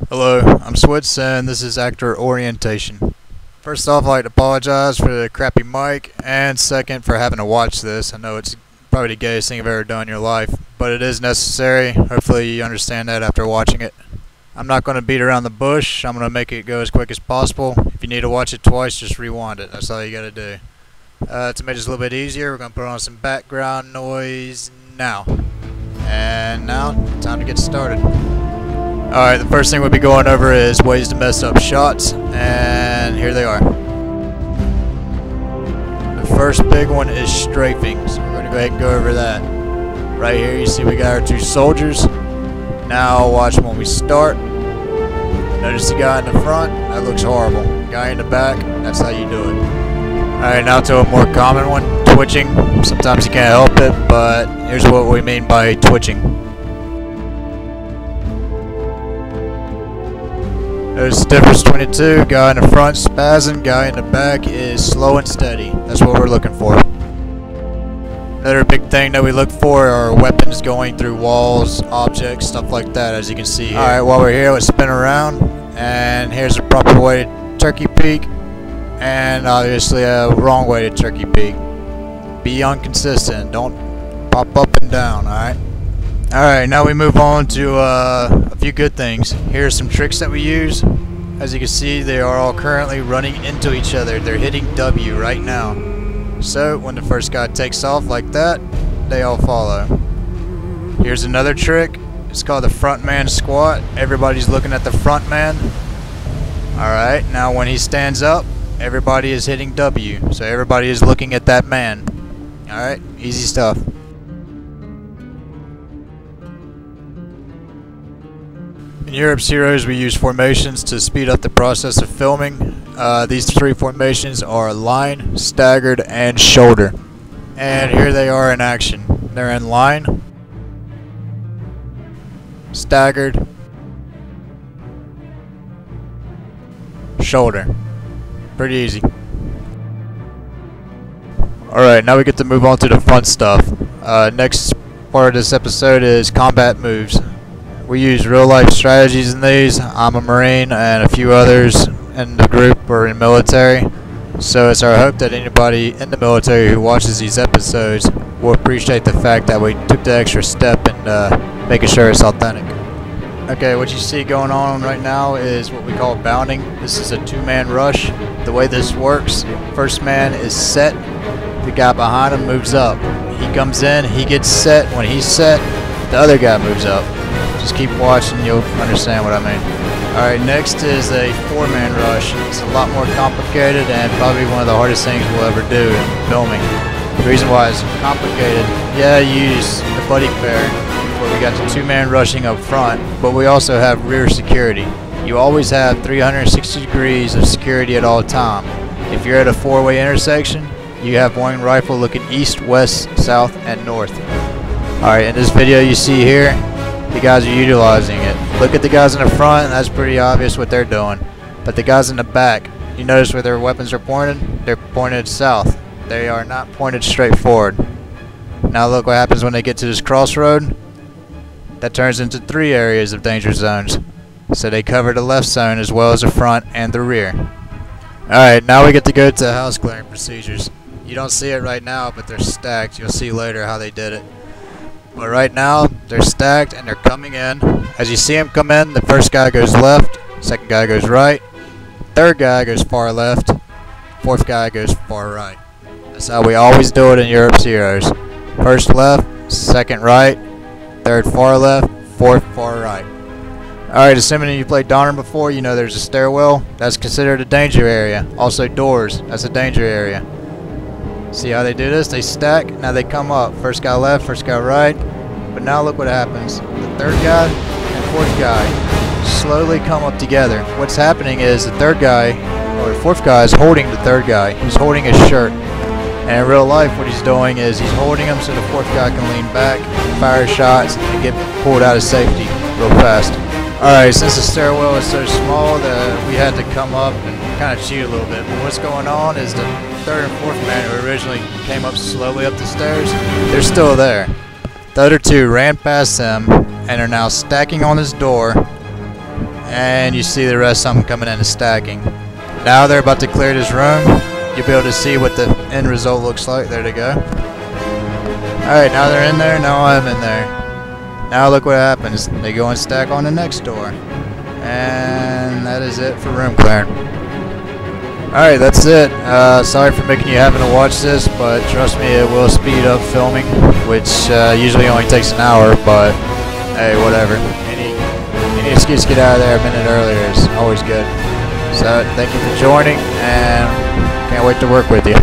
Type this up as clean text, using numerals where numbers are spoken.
Hello, I'm Switz and this is actor orientation. First off, I'd like to apologize for the crappy mic, and second for having to watch this. I know it's probably the gayest thing you've ever done in your life, but it is necessary. Hopefully you understand that after watching it. I'm not going to beat around the bush. I'm going to make it go as quick as possible. If you need to watch it twice, just rewind it. That's all you got to do. To make this a little bit easier, we're going to put on some background noise now. And now, time to get started. Alright, the first thing we'll be going over is ways to mess up shots, and here they are. The first big one is strafing, so we're going to go ahead and go over that. Right here you see we got our two soldiers. Now watch when we start. Notice the guy in the front, that looks horrible. Guy in the back, that's how you do it. Alright, now to a more common one, twitching. Sometimes you can't help it, but here's what we mean by twitching. There's the difference between the two. Guy in the front spazzing, guy in the back is slow and steady. That's what we're looking for. Another big thing that we look for are weapons going through walls, objects, stuff like that, as you can see here. Alright, while we're here, let's spin around. And here's a proper way to turkey peek. And obviously a wrong way to turkey peek. Be inconsistent. Don't pop up and down, alright? Alright, now we move on to a few good things. Here's some tricks that we use. As you can see, they are all currently running into each other. They're hitting W right now. So, when the first guy takes off like that, they all follow. Here's another trick. It's called the front man squat. Everybody's looking at the front man. Alright, now when he stands up, everybody is hitting W. So everybody is looking at that man. Alright, easy stuff. In Europe's Heroes, we use formations to speed up the process of filming. These three formations are line, staggered, and shoulder. And here they are in action. They're in line, staggered, shoulder. Pretty easy. Alright, now we get to move on to the fun stuff. Next part of this episode is combat moves. We use real life strategies in these. I'm a Marine and a few others in the group are in military. So it's our hope that anybody in the military who watches these episodes will appreciate the fact that we took the extra step in making sure it's authentic. Okay, what you see going on right now is what we call bounding. This is a two-man rush. The way this works, first man is set. The guy behind him moves up. He comes in, he gets set. When he's set, the other guy moves up. Just keep watching, you'll understand what I mean. Alright, next is a four-man rush. It's a lot more complicated and probably one of the hardest things we'll ever do in filming. The reason why it's complicated, yeah, you use the buddy pair where we got the two-man rushing up front, but we also have rear security. You always have 360 degrees of security at all time. If you're at a four-way intersection, you have one rifle looking east, west, south, and north. Alright, in this video you see here, the guys are utilizing it. Look at the guys in the front, and that's pretty obvious what they're doing. But the guys in the back, you notice where their weapons are pointed? They're pointed south. They are not pointed straight forward. Now look what happens when they get to this crossroad. That turns into three areas of danger zones. So they cover the left zone as well as the front and the rear. Alright, now we get to go to house clearing procedures. You don't see it right now, but they're stacked. You'll see later how they did it. But right now, they're stacked and they're coming in. As you see them come in, the first guy goes left, second guy goes right, third guy goes far left, fourth guy goes far right. That's how we always do it in Europe's Heroes. First left, second right, third far left, fourth far right. Alright, assuming you played Donner before, you know there's a stairwell. That's considered a danger area. Also doors, that's a danger area. See how they do this? They stack, now they come up. First guy left, first guy right. But now look what happens. The third guy and fourth guy slowly come up together. What's happening is the third guy, or the fourth guy, is holding the third guy. He's holding his shirt. And in real life what he's doing is he's holding him so the fourth guy can lean back, fire shots, and get pulled out of safety real fast. Alright, since the stairwell is so small that we had to come up and kind of cheat a little bit. But what's going on is the third and fourth man who originally came up slowly up the stairs, they're still there. The other two ran past them and are now stacking on this door and you see the rest of them coming in and stacking. Now they're about to clear this room. You'll be able to see what the end result looks like. There they go. Alright, now they're in there, now I'm in there. Now look what happens. They go and stack on the next door. And that is it for room clearing. Alright, that's it. Sorry for making you having to watch this, but trust me, it will speed up filming, which usually only takes an hour, but hey, whatever. Any excuse to get out of there a minute earlier is always good. So, thank you for joining, and can't wait to work with you.